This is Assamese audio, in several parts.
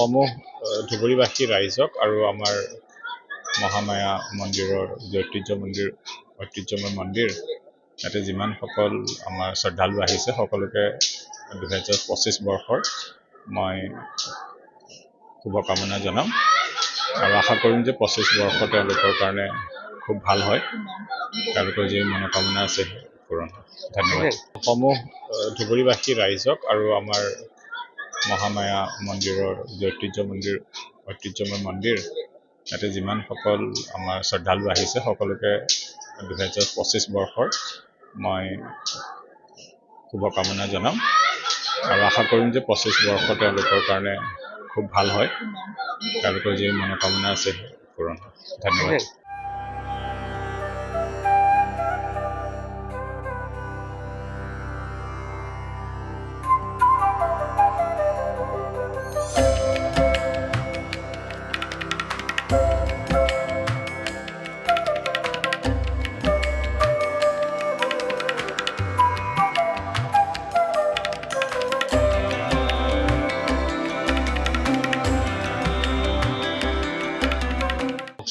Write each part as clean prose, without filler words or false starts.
সমূহ ধুবুৰীবাসী ৰাইজক আৰু আমাৰ মহামায়া মন্দিৰৰ ঐতিহ্যময় মন্দিৰ ইয়াতে যিমানসকল আমাৰ শ্ৰদ্ধালু আহিছে সকলোকে 2025 বৰ্ষৰ মই শুভকামনা জনাম আৰু আশা কৰিম যে 25 বৰ্ষ তেওঁলোকৰ কাৰণে খুব ভাল হয়, তেওঁলোকৰ যি মনোকামনা আছে পূৰণ হয়। ধন্যবাদ। সমূহ ধুবুৰীবাসী ৰাইজক আৰু আমাৰ মহামায়া মন্দিৰৰ ঐতিহ্যময় মন্দিৰ ইয়াতে যিমানসকল আমাৰ শ্ৰদ্ধালু আহিছে সকলোকে 2025 বৰ্ষৰ মই শুভকামনা জনাম আৰু আশা কৰিম যে 25 বৰ্ষ তেওঁলোকৰ কাৰণে খুব ভাল হয়, তেওঁলোকৰ যি মনোকামনা আছে পূৰণ হয়। ধন্যবাদ।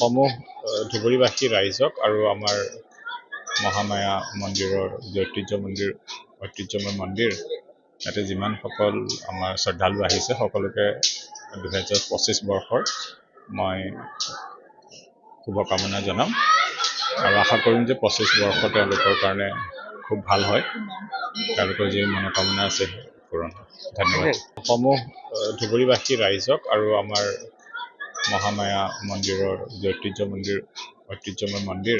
সমূহ ধুবুৰীবাসী ৰাইজক আৰু আমাৰ মহামায়া মন্দিৰৰ ঐতিহ্যময় মন্দিৰ ইয়াতে যিমানসকল আমাৰ শ্ৰদ্ধালু আহিছে সকলোকে 2025 বৰ্ষৰ মই শুভকামনা জনাম আৰু আশা কৰিম যে 25 বৰ্ষ তেওঁলোকৰ কাৰণে খুব ভাল হয়, তেওঁলোকৰ যি মনোকামনা আছে পূৰণ হয়। ধন্যবাদ। সমূহ ধুবুৰীবাসী ৰাইজক আৰু আমাৰ মহামায়া মন্দিৰৰ ঐতিহ্যময় মন্দিৰ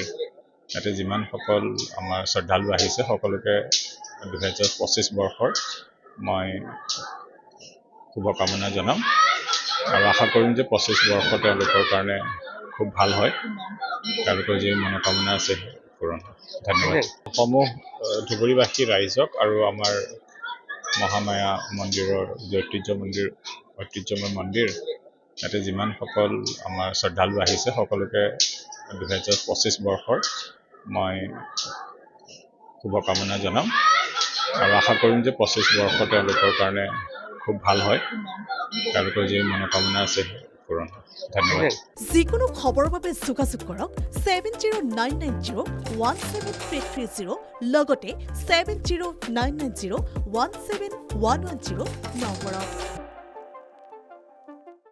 ইয়াতে যিমানসকল আমাৰ শ্ৰদ্ধালু আহিছে সকলোকে 2025 বৰ্ষৰ মই শুভকামনা জনাম আৰু আশা কৰিম যে 25 বৰ্ষ তেওঁলোকৰ কাৰণে খুব ভাল হয়, তেওঁলোকৰ যি মনোকামনা আছে পূৰণ হয়। ধন্যবাদ। সমূহ ধুবুৰীবাসী ৰাইজক আৰু আমাৰ মহামায়া মন্দিৰৰ ঐতিহ্যময় মন্দিৰ ইয়াতে যিমানসকল আমাৰ শ্ৰদ্ধালু আহিছে সকলোকে 2025 বৰ্ষৰ মই শুভকামনা জনাম আৰু আশা কৰিম যে 25 বৰ্ষ তেওঁলোকৰ কাৰণে খুব ভাল হয়, তেওঁলোকৰ যি মনোকামনা আছে পূৰণ হয়। ধন্যবাদ। যিকোনো খবৰৰ বাবে যোগাযোগ কৰক 7099017330 লগতে 7099017110 নম্বৰত।